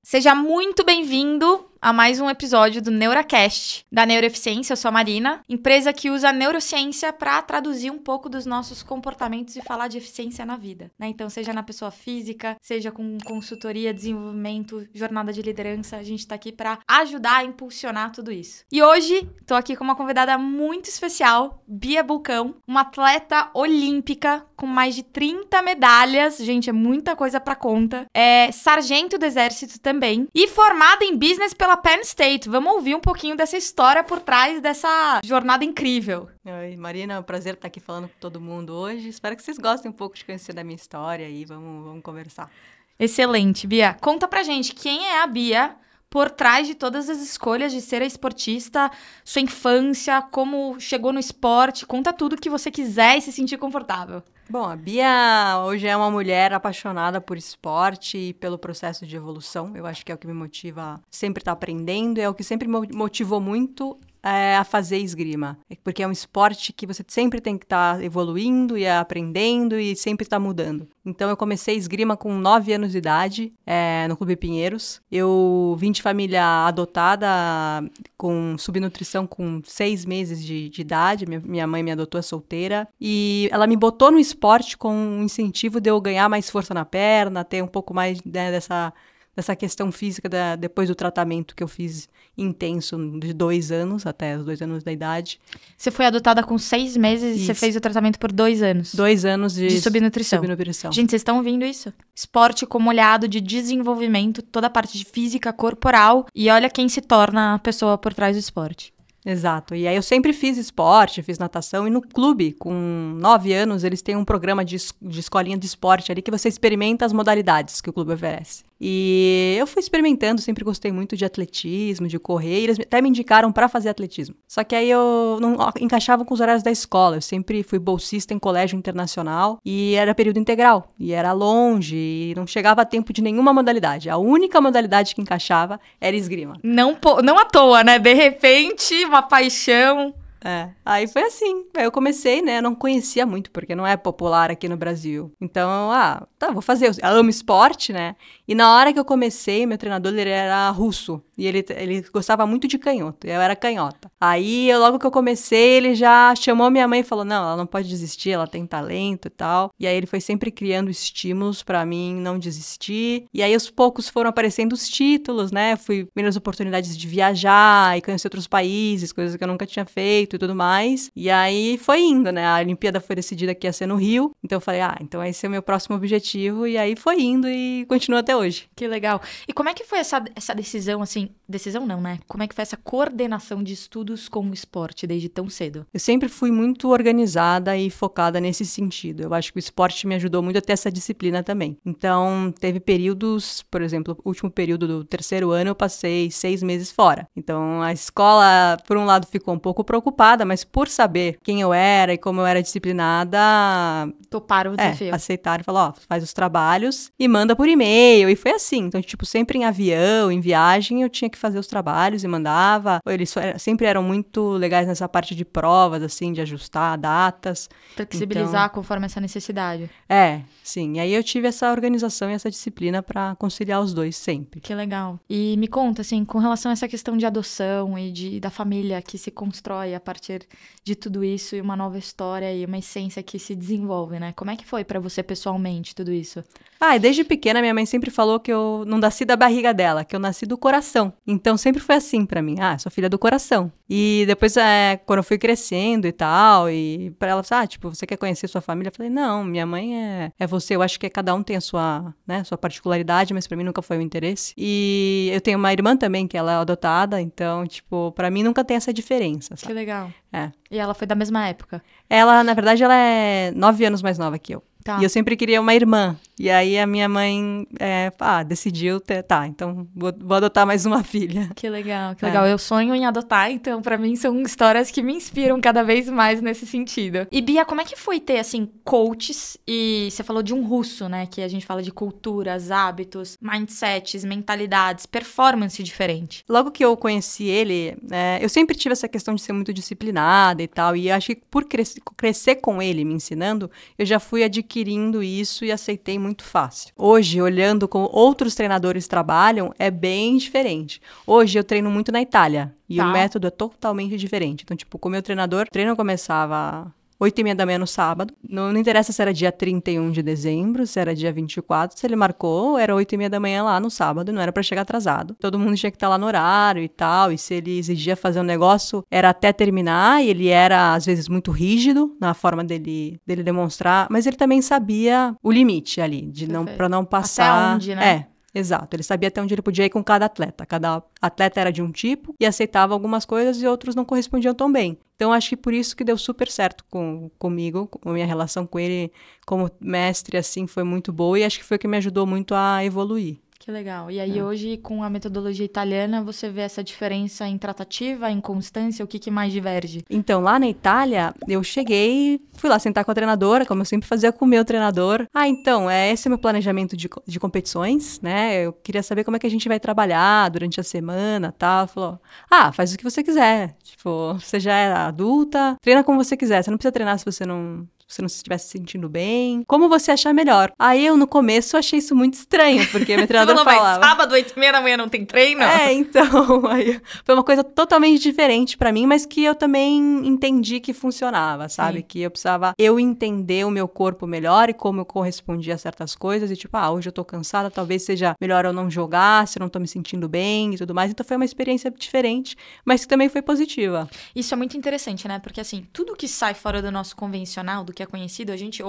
Seja muito bem-vindo a mais um episódio do NeuraCast, da Neuroeficiência. Eu sou a Marina, empresa que usa a neurociência para traduzir um pouco dos nossos comportamentos e falar de eficiência na vida, né? Então, seja na pessoa física, seja com consultoria, desenvolvimento, jornada de liderança, a gente tá aqui para ajudar a impulsionar tudo isso. E hoje, tô aqui com uma convidada muito especial, Bia Bulcão, uma atleta olímpica com mais de 30 medalhas, gente, é muita coisa pra conta, é sargento do exército também, e formada em business pela Penn State. Vamos ouvir um pouquinho dessa história por trás dessa jornada incrível. Oi, Marina, é um prazer estar aqui falando com todo mundo hoje. Espero que vocês gostem um pouco de conhecer da minha história e vamos conversar. Excelente, Bia. Conta pra gente quem é a Bia por trás de todas as escolhas de ser esportista, sua infância, como chegou no esporte. Conta tudo que você quiser e se sentir confortável. Bom, a Bia hoje é uma mulher apaixonada por esporte e pelo processo de evolução. Eu acho que é o que me motiva a sempre estar aprendendo, é o que sempre me motivou muito a fazer esgrima. Porque é um esporte que você sempre tem que estar evoluindo e aprendendo e sempre estar mudando. Então, eu comecei esgrima com 9 anos de idade, no Clube Pinheiros. Eu vim de família adotada, com subnutrição com 6 meses de idade. Minha mãe me adotou solteira. E ela me botou no esporte com um incentivo de eu ganhar mais força na perna, ter um pouco mais, né, dessa questão física depois do tratamento que eu fiz intenso de 2 anos, até os 2 anos da idade. Você foi adotada com 6 meses e você fez o tratamento por 2 anos. 2 anos de subnutrição. Gente, vocês estão ouvindo isso? Esporte como olhado de desenvolvimento, toda a parte de física, corporal, e olha quem se torna a pessoa por trás do esporte. Exato. E aí eu sempre fiz esporte, fiz natação, e no clube, com 9 anos, eles têm um programa de escolinha de esporte ali que você experimenta as modalidades que o clube oferece. E eu fui experimentando, sempre gostei muito de atletismo, de correr, e eles até me indicaram para fazer atletismo. Só que aí eu não encaixava com os horários da escola, eu sempre fui bolsista em colégio internacional, e era período integral, e era longe, e não chegava a tempo de nenhuma modalidade. A única modalidade que encaixava era esgrima. Não à toa, né? De repente, uma paixão. Aí foi assim, aí eu comecei, né, não conhecia muito, porque não é popular aqui no Brasil, então, vou fazer, eu amo esporte, né, e na hora que eu comecei, meu treinador, ele era russo, e ele gostava muito de canhoto, eu era canhota, aí logo que eu comecei, ele já chamou minha mãe e falou, não, ela não pode desistir, ela tem talento e tal, e aí ele foi sempre criando estímulos pra mim não desistir, e aí aos poucos foram aparecendo os títulos, né, fui vendo as oportunidades de viajar e conhecer outros países, coisas que eu nunca tinha feito, e tudo mais. E aí foi indo, né? A Olimpíada foi decidida que ia ser no Rio. Então eu falei, então esse é o meu próximo objetivo. E aí foi indo e continua até hoje. Que legal. E como é que foi essa decisão, assim... Decisão não, né? Como é que foi essa coordenação de estudos com o esporte desde tão cedo? Eu sempre fui muito organizada e focada nesse sentido. Eu acho que o esporte me ajudou muito a ter essa disciplina também. Então, teve períodos, por exemplo, o último período do 3º ano, eu passei 6 meses fora. Então, a escola, por um lado, ficou um pouco preocupada, mas por saber quem eu era e como eu era disciplinada... Toparam o desafio. Aceitaram e falaram, faz os trabalhos e manda por e-mail. E foi assim. Então, tipo, sempre em avião, em viagem, eu tinha que fazer os trabalhos e mandava. Eles sempre eram muito legais nessa parte de provas, assim, de ajustar datas. Flexibilizar conforme essa necessidade. Sim. E aí eu tive essa organização e essa disciplina para conciliar os dois sempre. Que legal. E me conta, assim, com relação a essa questão de adoção e da família que se constrói a partir de tudo isso e uma nova história e uma essência que se desenvolve, né? Como é que foi pra você pessoalmente tudo isso? E desde pequena minha mãe sempre falou que eu não nasci da barriga dela, que eu nasci do coração. Então sempre foi assim pra mim, sou filha do coração. E depois, quando eu fui crescendo e tal, e pra ela, você quer conhecer sua família? Eu falei, não, minha mãe é você, eu acho que cada um tem a sua, né, sua particularidade, mas pra mim nunca foi um interesse. E eu tenho uma irmã também, que ela é adotada, então, tipo, pra mim nunca tem essa diferença, sabe? Que legal. E ela foi da mesma época? Ela, na verdade, ela é 9 anos mais nova que eu. Tá. E eu sempre queria uma irmã. E aí a minha mãe decidiu, então vou adotar mais uma filha. Que legal, que legal. Eu sonho em adotar, então pra mim são histórias que me inspiram cada vez mais nesse sentido. E Bia, como é que foi ter, assim, coaches? E você falou de um russo, né? Que a gente fala de culturas, hábitos, mindsets, mentalidades, performance diferente. Logo que eu conheci ele, eu sempre tive essa questão de ser muito disciplinada e tal. E acho que por crescer com ele me ensinando, eu já fui adquirindo isso e aceitei muito fácil. Hoje, olhando como outros treinadores trabalham, é bem diferente. Hoje eu treino muito na Itália e o método é totalmente diferente. Então, tipo, com o meu treinador, o treino começava 8h30 da manhã no sábado. Não interessa se era dia 31 de dezembro, se era dia 24. Se ele marcou, era 8h30 da manhã lá no sábado. Não era pra chegar atrasado. Todo mundo tinha que estar lá no horário e tal. E se ele exigia fazer um negócio, era até terminar. E ele era, às vezes, muito rígido na forma dele demonstrar. Mas ele também sabia o limite ali, pra não passar... Até onde, né? Exato, ele sabia até onde ele podia ir com cada atleta. Cada atleta era de um tipo e aceitava algumas coisas e outros não correspondiam tão bem. Então, acho que por isso que deu super certo comigo, a minha relação com ele como mestre, assim, foi muito boa e acho que foi o que me ajudou muito a evoluir. Que legal. E aí hoje, com a metodologia italiana, você vê essa diferença em tratativa, em constância, o que mais diverge? Então, lá na Itália, eu cheguei, fui lá sentar com a treinadora, como eu sempre fazia com o meu treinador. Então, esse é o meu planejamento de competições, né? Eu queria saber como é que a gente vai trabalhar durante a semana, tal. Ela falou, faz o que você quiser. Tipo, você já é adulta, treina como você quiser. Você não precisa treinar se você não estiver se sentindo bem. Como você achar melhor. Aí eu, no começo, achei isso muito estranho, porque meu treinador falava... Mas sábado, 8h30 da manhã não tem treino? Então, aí foi uma coisa totalmente diferente pra mim, mas que eu também entendi que funcionava, sabe? Sim. Que eu precisava entender o meu corpo melhor e como eu correspondia a certas coisas. E tipo, hoje eu tô cansada, talvez seja melhor eu não jogar, se eu não tô me sentindo bem e tudo mais. Então foi uma experiência diferente, mas que também foi positiva. Isso é muito interessante, né? Porque assim, tudo que sai fora do nosso convencional, do que é conhecido, a gente,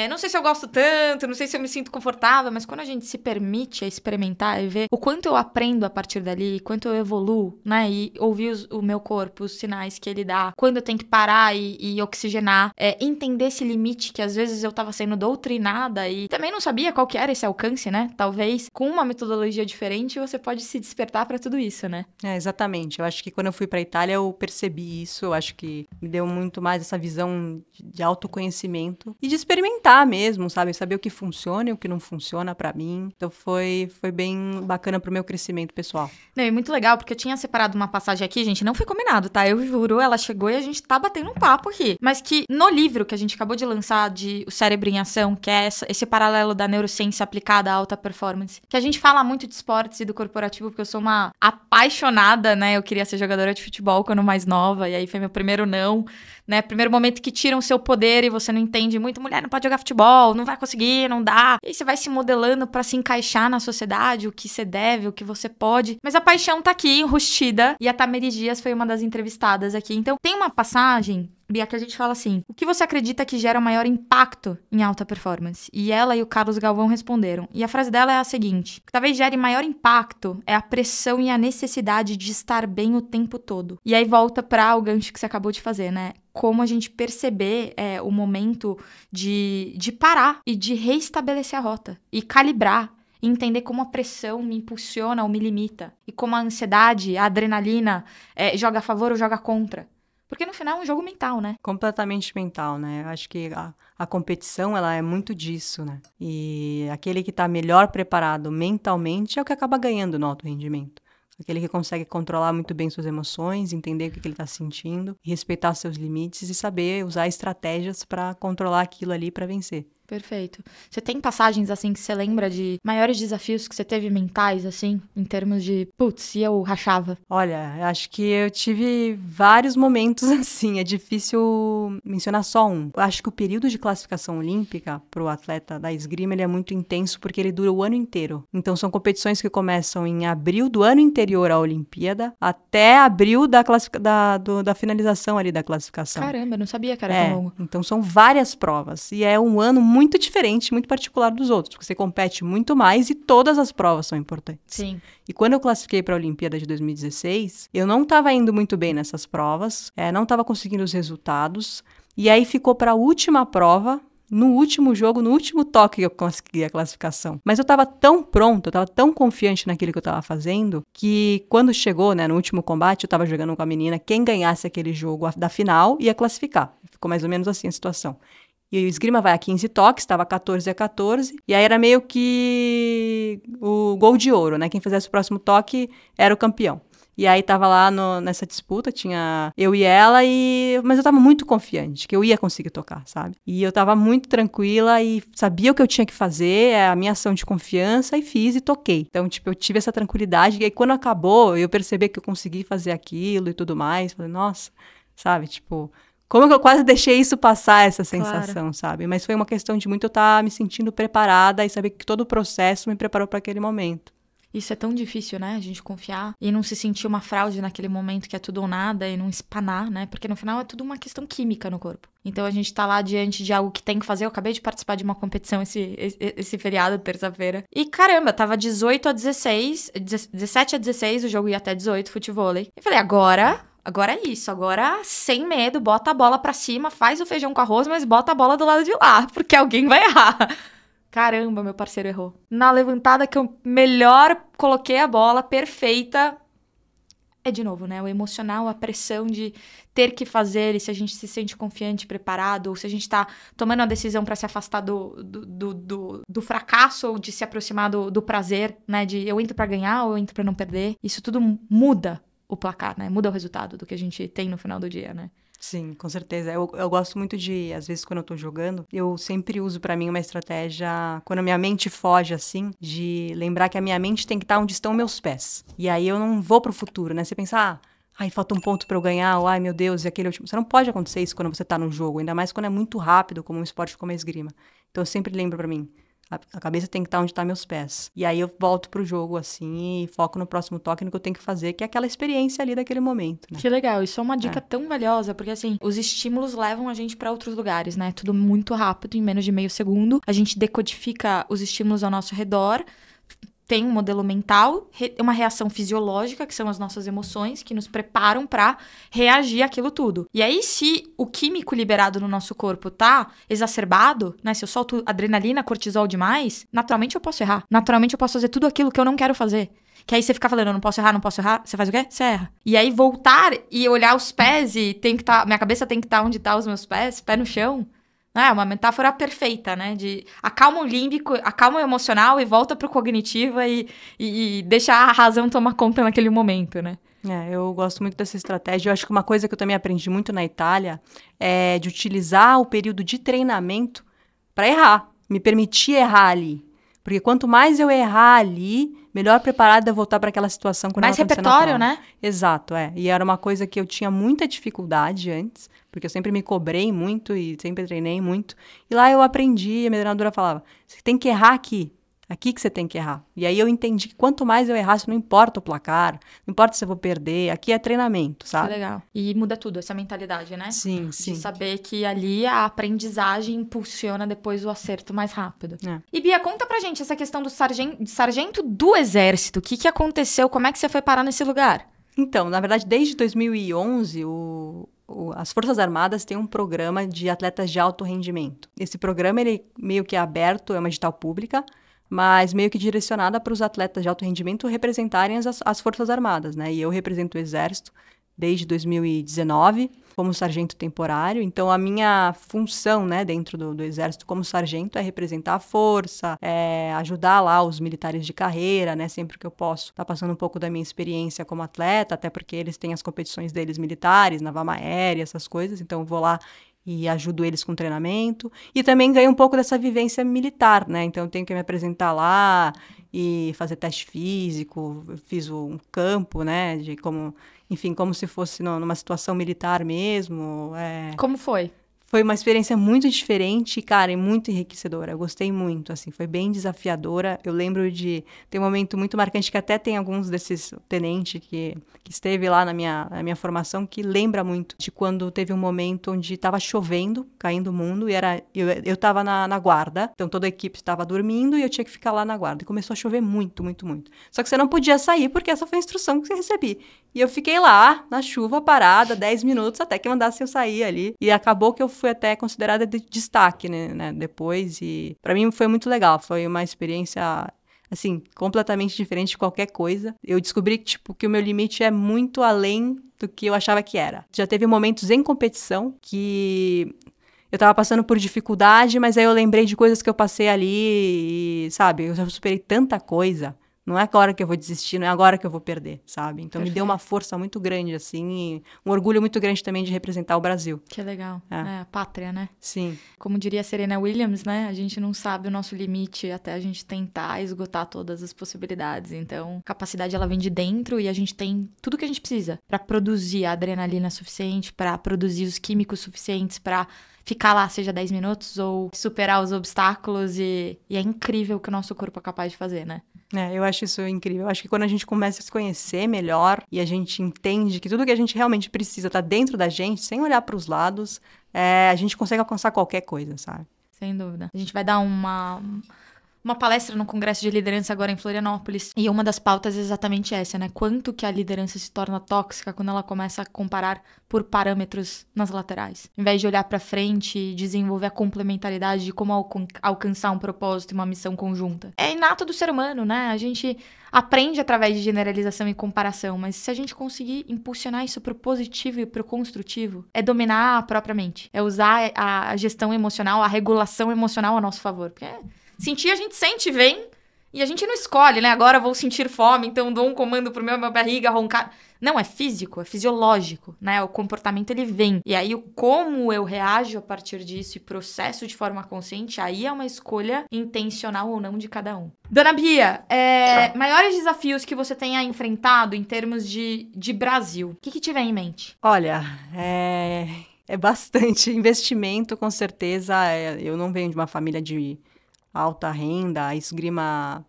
não sei se eu gosto tanto, não sei se eu me sinto confortável, mas quando a gente se permite a experimentar e ver o quanto eu aprendo a partir dali, quanto eu evoluo, né? E ouvir o meu corpo, os sinais que ele dá, quando eu tenho que parar e oxigenar, entender esse limite que às vezes eu tava sendo doutrinada e também não sabia qual que era esse alcance, né? Talvez com uma metodologia diferente você pode se despertar pra tudo isso, né? Exatamente. Eu acho que quando eu fui pra Itália eu percebi isso, eu acho que me deu muito mais essa visão de autoconhecimento e de experimentar mesmo, sabe? Saber o que funciona e o que não funciona pra mim. Então foi bem bacana pro meu crescimento pessoal. Não, e muito legal, porque eu tinha separado uma passagem aqui, gente, não foi combinado, tá? Eu juro, ela chegou e a gente tá batendo um papo aqui. Mas que no livro que a gente acabou de lançar, de O Cérebro em Ação, que é esse paralelo da neurociência aplicada à alta performance, que a gente fala muito de esportes e do corporativo, porque eu sou uma apaixonada, né? Eu queria ser jogadora de futebol quando mais nova, e aí foi meu primeiro não, né? Primeiro momento que tiram o seu poder e você não entende muito, mulher não pode jogar futebol, não vai conseguir, não dá. E aí você vai se modelando pra se encaixar na sociedade, o que você deve, o que você pode. Mas a paixão tá aqui, enrustida, e a Tamiri Dias foi uma das entrevistadas aqui. Então, tem uma passagem, Bia, que a gente fala assim, o que você acredita que gera o maior impacto em alta performance? E ela e o Carlos Galvão responderam. E a frase dela é a seguinte, que talvez gere maior impacto é a pressão e a necessidade de estar bem o tempo todo. E aí volta pra o gancho que você acabou de fazer, né? Como a gente perceber o momento de parar e de reestabelecer a rota e calibrar. E entender como a pressão me impulsiona ou me limita. E como a ansiedade, a adrenalina joga a favor ou joga contra. Porque no final é um jogo mental, né? Completamente mental, né? Eu acho que a competição, ela é muito disso, né? E aquele que tá melhor preparado mentalmente é o que acaba ganhando no alto rendimento. Aquele que consegue controlar muito bem suas emoções, entender o que ele tá sentindo, respeitar seus limites e saber usar estratégias para controlar aquilo ali para vencer. Perfeito. Você tem passagens, assim, que você lembra de maiores desafios que você teve mentais, assim, em termos de, putz, e eu rachava? Olha, acho que eu tive vários momentos assim, é difícil mencionar só um. Eu acho que o período de classificação olímpica pro atleta da esgrima, ele é muito intenso porque ele dura o ano inteiro. Então, são competições que começam em abril do ano anterior à Olimpíada até abril da finalização ali da classificação. Caramba, eu não sabia que era tão longo. Então, são várias provas e é um ano muito diferente, muito particular dos outros, porque você compete muito mais e todas as provas são importantes. Sim. E quando eu classifiquei para a Olimpíada de 2016, eu não estava indo muito bem nessas provas, não estava conseguindo os resultados, e aí ficou para a última prova, no último jogo, no último toque que eu consegui a classificação. Mas eu estava tão pronto, eu estava tão confiante naquilo que eu estava fazendo, que quando chegou, né, no último combate, eu estava jogando com a menina, quem ganhasse aquele jogo da final ia classificar. Ficou mais ou menos assim a situação. E o esgrima vai a 15 toques, estava 14-14, e aí era meio que o gol de ouro, né? Quem fizesse o próximo toque era o campeão. E aí tava lá nessa disputa, tinha eu e ela, mas eu tava muito confiante que eu ia conseguir tocar, sabe? E eu tava muito tranquila e sabia o que eu tinha que fazer, a minha ação de confiança, e fiz e toquei. Então, tipo, eu tive essa tranquilidade, e aí quando acabou, eu percebi que eu consegui fazer aquilo e tudo mais, falei, nossa, sabe, tipo... Como que eu quase deixei isso passar, essa sensação, sabe? Mas foi uma questão de muito eu estar me sentindo preparada e saber que todo o processo me preparou para aquele momento. Isso é tão difícil, né? A gente confiar e não se sentir uma fraude naquele momento que é tudo ou nada e não espanar, né? Porque no final é tudo uma questão química no corpo. Então a gente tá lá diante de algo que tem que fazer. Eu acabei de participar de uma competição esse feriado, terça-feira. E caramba, tava 18 a 16, 17 a 16, o jogo ia até 18, futevôlei. E falei, agora é isso, agora sem medo, bota a bola pra cima, faz o feijão com arroz, mas bota a bola do lado de lá, porque alguém vai errar. Caramba, meu parceiro errou. Na levantada que eu melhor coloquei a bola, perfeita, é de novo, né? O emocional, a pressão de ter que fazer, e se a gente se sente confiante, preparado, ou se a gente tá tomando a decisão pra se afastar do fracasso, ou de se aproximar do prazer, né? De eu entro pra ganhar ou eu entro pra não perder. Isso tudo muda o placar, né? Muda o resultado do que a gente tem no final do dia, né? Sim, com certeza. Eu gosto muito de, às vezes, quando eu tô jogando, eu sempre uso pra mim uma estratégia, quando a minha mente foge, assim, de lembrar que a minha mente tem que estar onde estão meus pés. E aí eu não vou pro futuro, né? Você pensa, ai, falta um ponto pra eu ganhar, ou ai, meu Deus, e aquele último... Você não pode acontecer isso quando você tá no jogo, ainda mais quando é muito rápido, como um esporte como a esgrima. Então eu sempre lembro pra mim, a cabeça tem que estar onde estão meus pés. E aí eu volto pro jogo, assim, e foco no próximo toque, no que eu tenho que fazer, que é aquela experiência ali daquele momento, né? Que legal. Isso é uma dica tão valiosa, porque, assim, os estímulos levam a gente pra outros lugares, né? Tudo muito rápido, em menos de meio segundo. A gente decodifica os estímulos ao nosso redor, tem um modelo mental, uma reação fisiológica, que são as nossas emoções, que nos preparam pra reagir àquilo tudo. E aí, se o químico liberado no nosso corpo tá exacerbado, né? Se eu solto adrenalina, cortisol demais, naturalmente eu posso errar. Naturalmente eu posso fazer tudo aquilo que eu não quero fazer. Que aí você fica falando, eu não posso errar, você faz o quê? Você erra. E aí voltar e olhar os pés e tem que tá, minha cabeça tem que estar onde tá os meus pés, pé no chão. É uma metáfora perfeita, né? De acalma o límbico, acalma o emocional e volta pro cognitivo e deixa a razão tomar conta naquele momento, né? Eu gosto muito dessa estratégia. Eu acho que uma coisa que eu também aprendi muito na Itália é de utilizar o período de treinamento para errar, me permitir errar ali. Porque quanto mais eu errar ali, melhor preparada eu voltar para aquela situação quando ela acontecer na prova. Mais repertório, né? Exato, E era uma coisa que eu tinha muita dificuldade antes, porque eu sempre me cobrei muito e sempre treinei muito. E lá eu aprendi, a minha treinadora falava, você tem que errar aqui que você tem que errar. E aí eu entendi que quanto mais eu errasse, não importa o placar, não importa se eu vou perder, aqui é treinamento, sabe? Que legal. E muda tudo, essa mentalidade, né? Sim, sim. De saber que ali a aprendizagem impulsiona depois o acerto mais rápido. É. E Bia, conta pra gente essa questão do sargento do exército. O que aconteceu? Como é que você foi parar nesse lugar? Então, na verdade, desde 2011, as Forças Armadas têm um programa de atletas de alto rendimento. Esse programa, ele meio que é aberto, é uma edital pública, mas meio que direcionada para os atletas de alto rendimento representarem as Forças Armadas, né? E eu represento o Exército desde 2019 como sargento temporário. Então, a minha função, né, dentro do Exército como sargento é representar a força, ajudar lá os militares de carreira, né, sempre que eu posso. Tá passando um pouco da minha experiência como atleta, até porque eles têm as competições deles militares, na Vama Aérea, essas coisas. Então, eu vou lá e ajudo eles com treinamento. E também ganho um pouco dessa vivência militar, né? Então, eu tenho que me apresentar lá e fazer teste físico. Eu fiz um campo, né? Como se fosse numa situação militar mesmo. Como foi? Foi uma experiência muito diferente, cara, e muito enriquecedora. Eu gostei muito, assim, foi bem desafiadora. Eu lembro de ter um momento muito marcante, que até tem alguns desses tenentes que esteve lá na minha formação, que lembra muito de quando teve um momento onde estava chovendo, caindo o mundo, e eu estava na guarda, então toda a equipe estava dormindo e eu tinha que ficar lá na guarda. E começou a chover muito, muito, muito. Só que você não podia sair, porque essa foi a instrução que eu recebi. E eu fiquei lá, na chuva, parada, 10 minutos, até que mandasse eu sair ali. E acabou que eu fui até considerada de destaque, né, depois. E para mim foi muito legal. Foi uma experiência, assim, completamente diferente de qualquer coisa. Eu descobri que o meu limite é muito além do que eu achava que era. Já teve momentos em competição que eu tava passando por dificuldade, mas aí eu lembrei de coisas que eu passei ali e, sabe, eu já superei tanta coisa Não é agora que eu vou desistir, não é agora que eu vou perder, sabe? Então me deu uma Perfeito. força muito grande, assim, e um orgulho muito grande também de representar o Brasil. Que legal. É. É, a pátria, né? Sim, Como diria Serena Williams, né? A gente não sabe o nosso limite até a gente tentar esgotar todas as possibilidades. Então, a capacidade ela vem de dentro e a gente tem tudo que a gente precisa para produzir a adrenalina suficiente, para produzir os químicos suficientes para ficar lá, seja 10 minutos ou superar os obstáculos e é incrível o que o nosso corpo é capaz de fazer, né? eu acho isso incrível. Eu acho que quando a gente começa a se conhecer melhor e a gente entende que tudo que a gente realmente precisa tá dentro da gente, sem olhar para os lados, a gente consegue alcançar qualquer coisa, sabe? Sem dúvida. A gente vai dar uma palestra no Congresso de Liderança agora em Florianópolis. E uma das pautas é exatamente essa, né? Quanto que a liderança se torna tóxica quando ela começa a comparar por parâmetros nas laterais. Em vez de olhar pra frente e desenvolver a complementaridade de como alcançar um propósito e uma missão conjunta. É inato do ser humano, né? A gente aprende através de generalização e comparação, mas se a gente conseguir impulsionar isso pro positivo e pro construtivo, é dominar a própria mente. É usar a gestão emocional, a regulação emocional a nosso favor. Porque sentir, a gente sente, vem, e a gente não escolhe, né? Agora eu vou sentir fome, então dou um comando pro minha barriga roncar. Não, é físico, é fisiológico, né? O comportamento, ele vem. E aí, como eu reajo a partir disso e processo de forma consciente, aí é uma escolha intencional ou não de cada um. Dona Bia, maiores desafios que você tenha enfrentado em termos de Brasil, o que tiver em mente? Olha, é bastante investimento, com certeza. Eu não venho de uma família de alta renda, a esgrima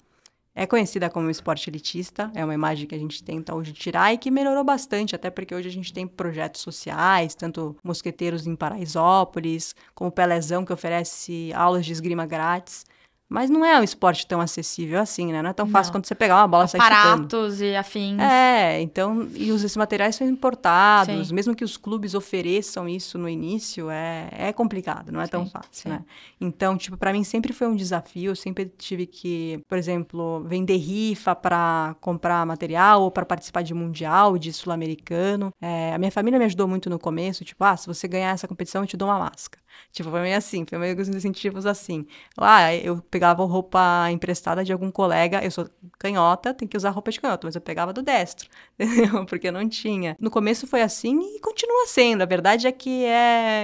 é conhecida como esporte elitista, é uma imagem que a gente tenta hoje tirar e que melhorou bastante, até porque hoje a gente tem projetos sociais, tanto Mosqueteiros em Paraisópolis, como o Pelezão, que oferece aulas de esgrima grátis. Mas não é um esporte tão acessível assim, né? Não é tão fácil quanto você pegar uma bola e sair chutando. Aparatos e afins. Então, e esses materiais são importados, Sim. mesmo que os clubes ofereçam isso no início, é complicado, não é tão fácil, né? Então, tipo, para mim sempre foi um desafio, eu sempre tive que, por exemplo, vender rifa para comprar material ou para participar de mundial, de sul-americano. A minha família me ajudou muito no começo, tipo, se você ganhar essa competição, eu te dou uma máscara. Tipo, foi meio assim, foi meio com os incentivos assim. Eu pegava roupa emprestada de algum colega, eu sou canhota, tem que usar roupa de canhota, mas eu pegava do destro, entendeu? Porque não tinha. No começo foi assim e continua sendo. A verdade é que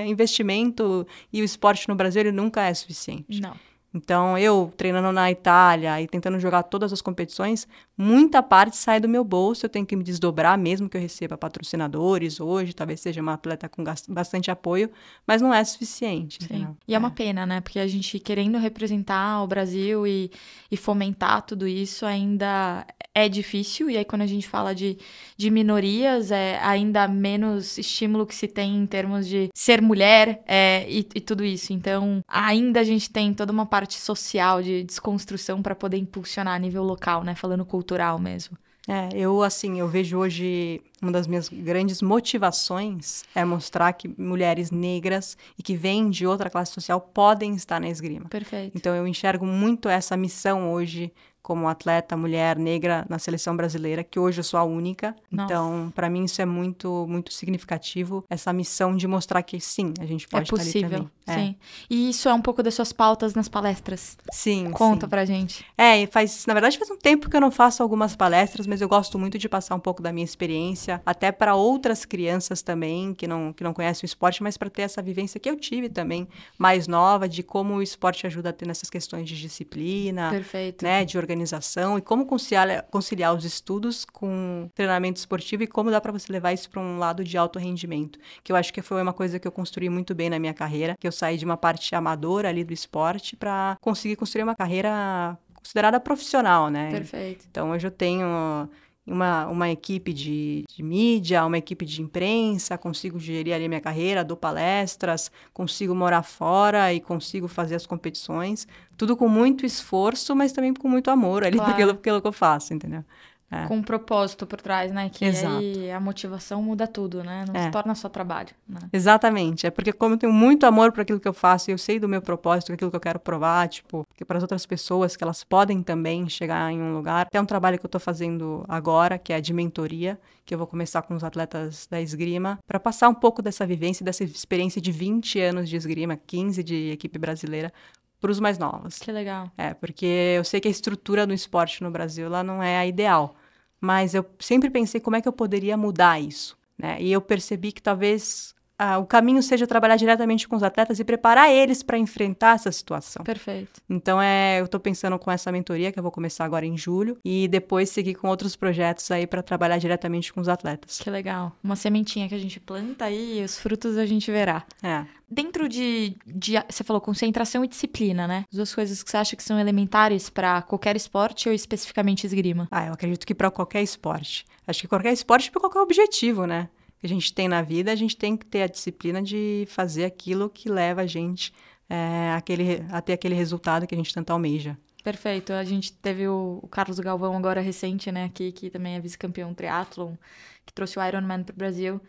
investimento e o esporte no Brasil, ele nunca é suficiente. Não. Então, eu treinando na Itália e tentando jogar todas as competições, muita parte sai do meu bolso, eu tenho que me desdobrar, mesmo que eu receba patrocinadores hoje, talvez seja uma atleta com bastante apoio, mas não é suficiente. Sim. E é uma pena, né? Porque a gente querendo representar o Brasil e fomentar tudo isso ainda é difícil. E aí, quando a gente fala de minorias, é ainda menos estímulo que se tem em termos de ser mulher e tudo isso. Então, ainda a gente tem toda uma parte social de desconstrução para poder impulsionar a nível local, né? Falando cultural mesmo. Eu vejo hoje uma das minhas grandes motivações é mostrar que mulheres negras e que vêm de outra classe social podem estar na esgrima. Perfeito. Então, eu enxergo muito essa missão hoje como atleta mulher negra na seleção brasileira, que hoje eu sou a única. Nossa. Então, para mim, isso é muito, muito significativo, essa missão de mostrar que, sim, a gente pode estar ali também. Sim. E isso é um pouco das suas pautas nas palestras. Sim, Conta pra gente. Na verdade, faz um tempo que eu não faço algumas palestras, mas eu gosto muito de passar um pouco da minha experiência, até para outras crianças também, que não conhecem o esporte, mas para ter essa vivência que eu tive também, mais nova, de como o esporte ajuda a ter nessas questões de disciplina, Perfeito. né, de organização, e como conciliar os estudos com treinamento esportivo e como dá para você levar isso para um lado de alto rendimento, que eu acho que foi uma coisa que eu construí muito bem na minha carreira, que eu saí de uma parte amadora ali do esporte para conseguir construir uma carreira considerada profissional, né? Perfeito. Então, hoje eu tenho uma equipe de mídia, uma equipe de imprensa, consigo gerir ali a minha carreira, dou palestras, consigo morar fora e consigo fazer as competições, tudo com muito esforço, mas também com muito amor ali por aquilo que eu faço, entendeu? Com um propósito por trás, né? Que Exato. aí a motivação muda tudo, né? Não se torna só trabalho, né? Exatamente. É porque como eu tenho muito amor por aquilo que eu faço e eu sei do meu propósito, aquilo que eu quero provar, porque para as outras pessoas que elas podem também chegar em um lugar. Tem um trabalho que eu estou fazendo agora, que é de mentoria, que eu vou começar com os atletas da esgrima, para passar um pouco dessa vivência, dessa experiência de 20 anos de esgrima, 15 de equipe brasileira, para os mais novos. Que legal. Porque eu sei que a estrutura do esporte no Brasil ela não é a ideal, mas eu sempre pensei como é que eu poderia mudar isso, né? E eu percebi que talvez o caminho seja trabalhar diretamente com os atletas e preparar eles para enfrentar essa situação. Perfeito. Então, eu estou pensando com essa mentoria, que eu vou começar agora em julho, e depois seguir com outros projetos aí para trabalhar diretamente com os atletas. Que legal. Uma sementinha que a gente planta e os frutos a gente verá. Dentro de você falou concentração e disciplina, né? As duas coisas que você acha que são elementares para qualquer esporte ou especificamente esgrima? Eu acredito que para qualquer esporte. Acho que qualquer esporte para qualquer objetivo, né? Que a gente tem na vida, a gente tem que ter a disciplina de fazer aquilo que leva a gente a ter aquele resultado que a gente tanto almeja. Perfeito. A gente teve o Carlos Galvão agora recente, né, aqui, que também é vice-campeão triatlon, que trouxe o Ironman pro Brasil.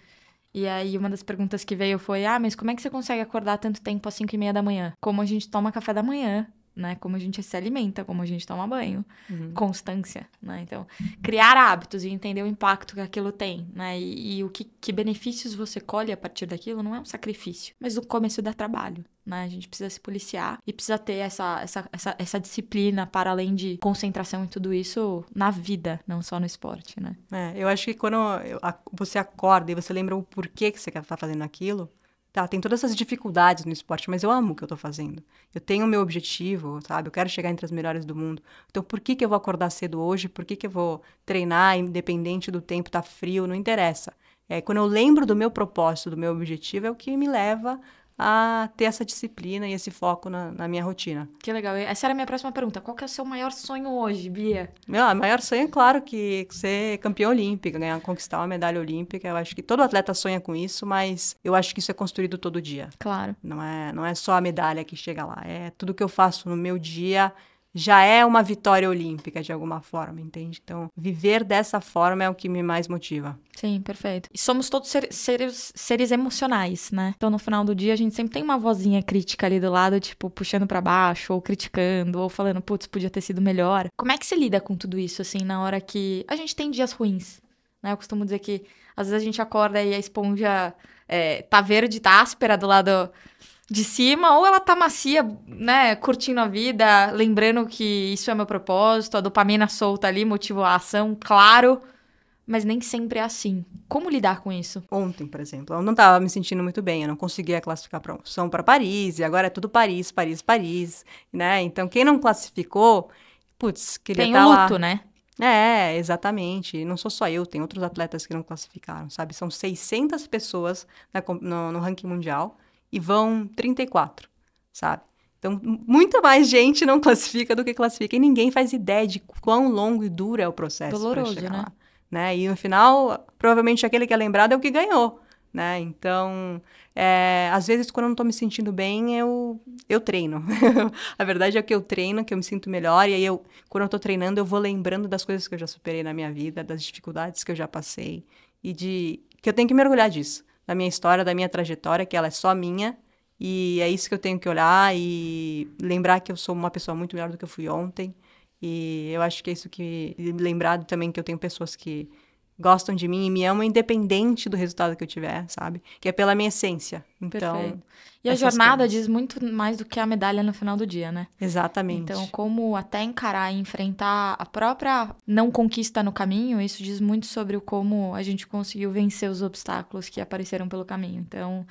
E aí uma das perguntas que veio foi, mas como é que você consegue acordar tanto tempo às 5:30 da manhã? Como a gente toma café da manhã, né? Como a gente se alimenta, como a gente toma banho. Constância, né? Então, criar hábitos e entender o impacto que aquilo tem, né? E o que benefícios você colhe a partir daquilo não é um sacrifício, mas no começo dá trabalho, né? A gente precisa se policiar e precisa ter essa disciplina para além de concentração e tudo isso na vida, não só no esporte, né? Eu acho que quando você acorda e você lembra o porquê que você quer estar fazendo aquilo, tem todas essas dificuldades no esporte, mas eu amo o que eu tô fazendo. Eu tenho o meu objetivo, sabe? Eu quero chegar entre as melhores do mundo. Então, por que eu vou acordar cedo hoje? Por que eu vou treinar, independente do tempo, tá frio? Não interessa. Quando eu lembro do meu propósito, do meu objetivo, é o que me leva a ter essa disciplina e esse foco na minha rotina. Que legal. Essa era a minha próxima pergunta. Qual que é o seu maior sonho hoje, Bia? Meu maior sonho é, claro, que ser campeã olímpica, conquistar uma medalha olímpica. Eu acho que todo atleta sonha com isso, mas eu acho que isso é construído todo dia. Claro. Não é só a medalha que chega lá. É tudo que eu faço no meu dia já é uma vitória olímpica, de alguma forma, entende? Então, viver dessa forma é o que me mais motiva. Sim, perfeito. E somos todos seres emocionais, né? Então, no final do dia, a gente sempre tem uma vozinha crítica ali do lado, tipo, puxando pra baixo, ou criticando, ou falando, putz, podia ter sido melhor. Como é que você lida com tudo isso, assim, na hora que a gente tem dias ruins, né? Eu costumo dizer que, às vezes, a gente acorda e a esponja tá verde, tá áspera do lado de cima, ou ela tá macia, né, curtindo a vida, lembrando que isso é meu propósito, a dopamina solta ali, motiva a ação, claro, mas nem sempre é assim. Como lidar com isso? Ontem, por exemplo, eu não tava me sentindo muito bem, eu não conseguia classificar promoção para Paris, e agora é tudo Paris, Paris, Paris, né? Então, quem não classificou, queria estar lá. Tem o luto, né? Exatamente. Não sou só eu, tem outros atletas que não classificaram, sabe? São 600 pessoas no ranking mundial, e vão 34, sabe? Então, muita mais gente não classifica do que classifica. E ninguém faz ideia de quão longo e duro é o processo. Doloroso, chegar né? lá, né? E no final, provavelmente aquele que é lembrado é o que ganhou, né? Então, às vezes, quando eu não tô me sentindo bem, eu treino. A verdade é que eu treino, que eu me sinto melhor. E aí, quando eu tô treinando, eu vou lembrando das coisas que eu já superei na minha vida, das dificuldades que eu já passei. E que eu tenho que mergulhar disso. Da minha história, da minha trajetória, que ela é só minha, e é isso que eu tenho que olhar e lembrar que eu sou uma pessoa muito melhor do que eu fui ontem, e eu acho que é isso que... Lembrar também que eu tenho pessoas que gostam de mim e me amam independente do resultado que eu tiver, sabe? Que é pela minha essência. Então, perfeito. E a jornada diz muito mais do que a medalha no final do dia, né? Exatamente. Então, como até encarar e enfrentar a própria não conquista no caminho, isso diz muito sobre como a gente conseguiu vencer os obstáculos que apareceram pelo caminho. Então,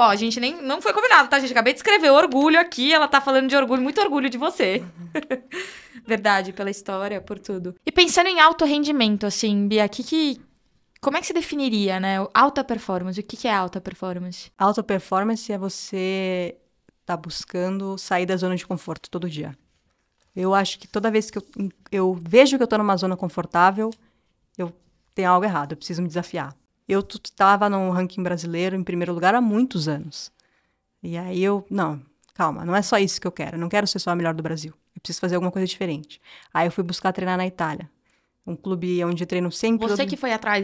a gente não foi combinado, tá, gente? Acabei de escrever orgulho aqui, ela tá falando de orgulho, muito orgulho de você. Verdade, pela história, por tudo. E pensando em alto rendimento, assim, Bia, como é que você definiria, né? Alta performance, o que é alta performance? Alta performance é você tá buscando sair da zona de conforto todo dia. Eu acho que toda vez que eu vejo que eu tô numa zona confortável, eu tenho algo errado, eu preciso me desafiar. Eu estava no ranking brasileiro em primeiro lugar há muitos anos. E aí não, calma, não é só isso que eu quero. Eu não quero ser só a melhor do Brasil. Eu preciso fazer alguma coisa diferente. Aí eu fui buscar treinar na Itália. Um clube onde eu treino sempre... Você que foi atrás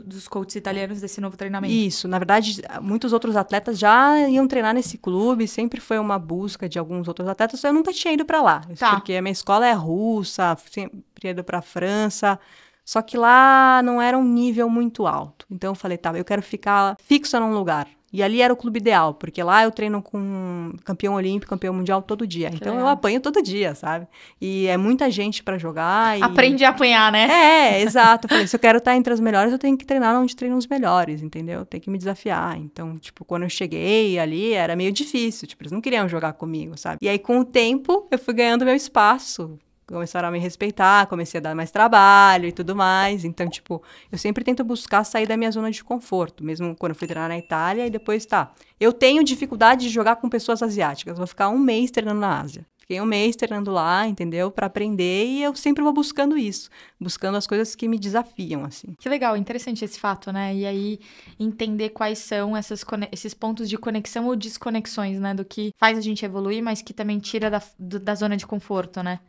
dos coaches italianos desse novo treinamento. Isso. Na verdade, muitos outros atletas já iam treinar nesse clube. Sempre foi uma busca de alguns outros atletas. Eu nunca tinha ido para lá. Tá. Porque a minha escola é russa, sempre ia ido para a França. Só que lá não era um nível muito alto. Então eu falei, eu quero ficar fixa num lugar. E ali era o clube ideal, porque lá eu treino com campeão olímpico, campeão mundial todo dia. Então eu apanho todo dia, sabe? E é muita gente pra jogar. Aprende a apanhar, né? Exato. Eu falei, se eu quero estar entre as melhores, eu tenho que treinar onde treinam os melhores, entendeu? Tem que me desafiar. Então, tipo, quando eu cheguei ali, era meio difícil. Tipo, eles não queriam jogar comigo, sabe? E aí, com o tempo, eu fui ganhando meu espaço. Começaram a me respeitar, comecei a dar mais trabalho e tudo mais. Então, tipo, eu sempre tento buscar sair da minha zona de conforto, mesmo quando eu fui treinar na Itália e depois, eu tenho dificuldade de jogar com pessoas asiáticas, vou ficar 1 mês treinando na Ásia. Fiquei 1 mês treinando lá, entendeu? Pra aprender e eu sempre vou buscando isso, buscando as coisas que me desafiam, assim. Que legal, interessante esse fato, né? E aí, entender quais são esses pontos de conexão ou desconexões, né? Do que faz a gente evoluir, mas que também tira da zona de conforto, né?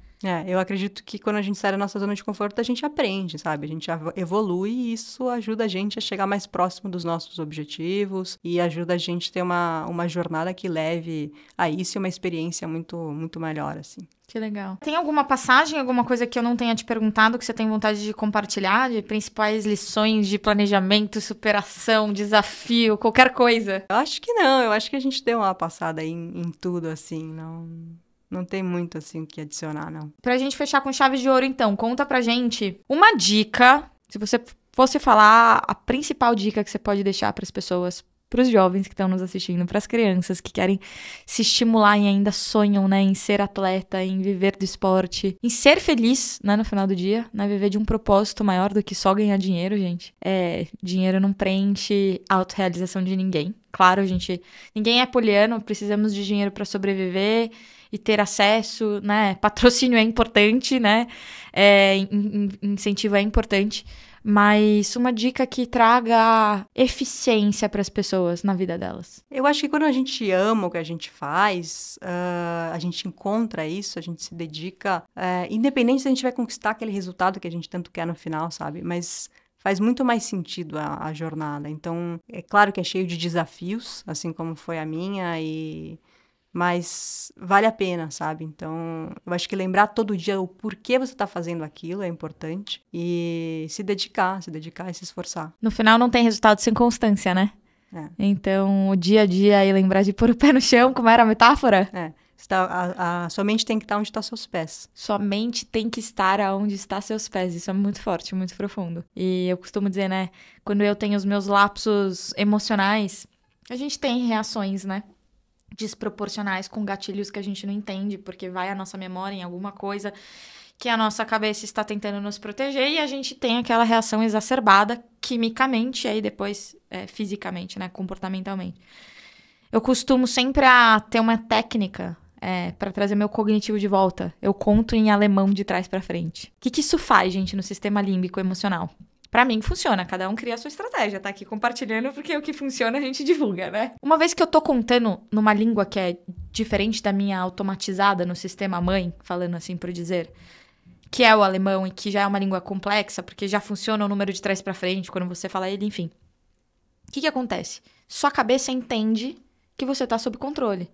Eu acredito que quando a gente sai da nossa zona de conforto, a gente aprende, sabe? A gente evolui e isso ajuda a gente a chegar mais próximo dos nossos objetivos e ajuda a gente a ter uma jornada que leve a isso e uma experiência muito, muito melhor, assim. Que legal. Tem alguma passagem, alguma coisa que eu não tenha te perguntado que você tem vontade de compartilhar? De principais lições de planejamento, superação, desafio, qualquer coisa? Eu acho que não. Eu acho que a gente deu uma passada em tudo, assim. Não tem muito, assim, o que adicionar, não. Pra gente fechar com chave de ouro, então, conta pra gente uma dica, se você fosse falar a principal dica que você pode deixar pras pessoas, pros jovens que estão nos assistindo, pras crianças que querem se estimular e ainda sonham, né, em ser atleta, em viver do esporte, em ser feliz, né, no final do dia, né, viver de um propósito maior do que só ganhar dinheiro, gente. Dinheiro não preenche a autorrealização de ninguém. Claro, ninguém é poliano, precisamos de dinheiro pra sobreviver e ter acesso, né? Patrocínio é importante, né? Incentivo é importante. Mas uma dica que traga eficiência para as pessoas na vida delas. Eu acho que quando a gente ama o que a gente faz, a gente encontra isso, a gente se dedica, independente se a gente vai conquistar aquele resultado que a gente tanto quer no final, sabe? Mas faz muito mais sentido a jornada. Então, é claro que é cheio de desafios, assim como foi a minha, mas vale a pena, sabe? Então, eu acho que lembrar todo dia o porquê você tá fazendo aquilo é importante. E se dedicar e se esforçar. No final, não tem resultado sem constância, né? Então, o dia a dia e lembrar de pôr o pé no chão, como era a metáfora? A sua mente tem que estar onde estão seus pés. Sua mente tem que estar onde está seus pés. Isso é muito forte, muito profundo. E eu costumo dizer, né? Quando eu tenho os meus lapsos emocionais, a gente tem reações, né? Desproporcionais com gatilhos que a gente não entende, porque vai a nossa memória em alguma coisa que a nossa cabeça está tentando nos proteger e a gente tem aquela reação exacerbada quimicamente e aí depois fisicamente, né, comportamentalmente. Eu costumo sempre ter uma técnica para trazer meu cognitivo de volta. Eu conto em alemão de trás para frente. O que isso faz, gente, no sistema límbico emocional? Pra mim, funciona. Cada um cria a sua estratégia. Tá aqui compartilhando porque o que funciona a gente divulga, né? Uma vez que eu tô contando numa língua que é diferente da minha automatizada no sistema mãe, falando assim por dizer, que é o alemão e que já é uma língua complexa, porque já funciona o número de trás pra frente quando você fala ele, enfim. O que acontece? Sua cabeça entende que você tá sob controle.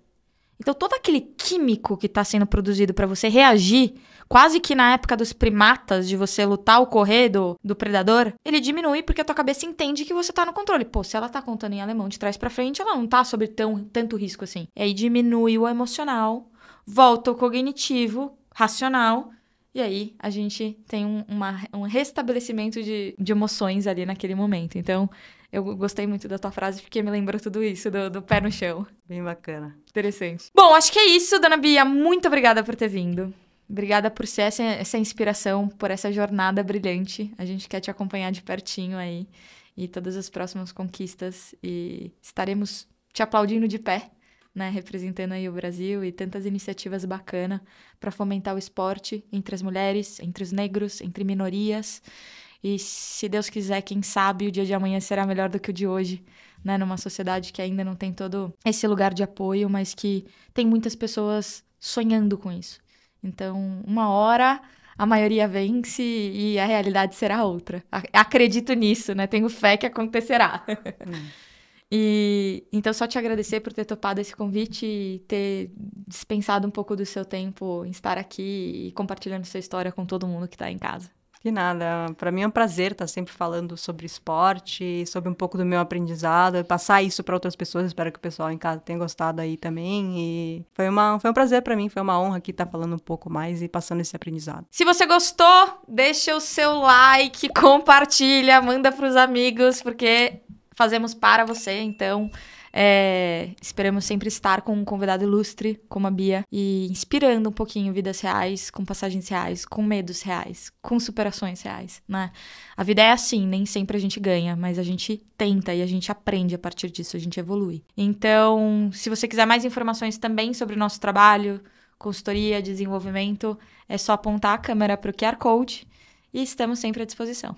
Então, todo aquele químico que está sendo produzido para você reagir, quase que na época dos primatas, de você lutar ou correr do predador, ele diminui porque a tua cabeça entende que você tá no controle. Pô, se ela tá contando em alemão de trás para frente, ela não tá sob tanto risco assim. E aí diminui o emocional, volta o cognitivo, racional, e aí a gente tem um restabelecimento de emoções ali naquele momento. Então, eu gostei muito da tua frase porque me lembrou tudo isso, do pé no chão. Bem bacana. Interessante. Bom, acho que é isso, dona Bia. Muito obrigada por ter vindo. Obrigada por ser essa inspiração, por essa jornada brilhante. A gente quer te acompanhar de pertinho aí. E todas as próximas conquistas. E estaremos te aplaudindo de pé, né? Representando aí o Brasil e tantas iniciativas bacanas para fomentar o esporte entre as mulheres, entre os negros, entre minorias. E se Deus quiser, quem sabe o dia de amanhã será melhor do que o de hoje, né? Numa sociedade que ainda não tem todo esse lugar de apoio, mas que tem muitas pessoas sonhando com isso. Então, uma hora a maioria vence e a realidade será outra. Acredito nisso, né? Tenho fé que acontecerá. E então, só te agradecer por ter topado esse convite e ter dispensado um pouco do seu tempo em estar aqui e compartilhando sua história com todo mundo que está em casa. Que nada, para mim é um prazer estar sempre falando sobre esporte, sobre um pouco do meu aprendizado, passar isso para outras pessoas. Espero que o pessoal em casa tenha gostado aí também. E foi um prazer para mim, foi uma honra aqui estar falando um pouco mais e passando esse aprendizado. Se você gostou, deixa o seu like, compartilha, manda pros amigos, porque fazemos para você, então esperamos sempre estar com um convidado ilustre, como a Bia, e inspirando um pouquinho vidas reais, com passagens reais, com medos reais, com superações reais, né? A vida é assim, nem sempre a gente ganha, mas a gente tenta e a gente aprende a partir disso, a gente evolui. Então, se você quiser mais informações também sobre o nosso trabalho, consultoria, desenvolvimento, é só apontar a câmera para o QR Code e estamos sempre à disposição.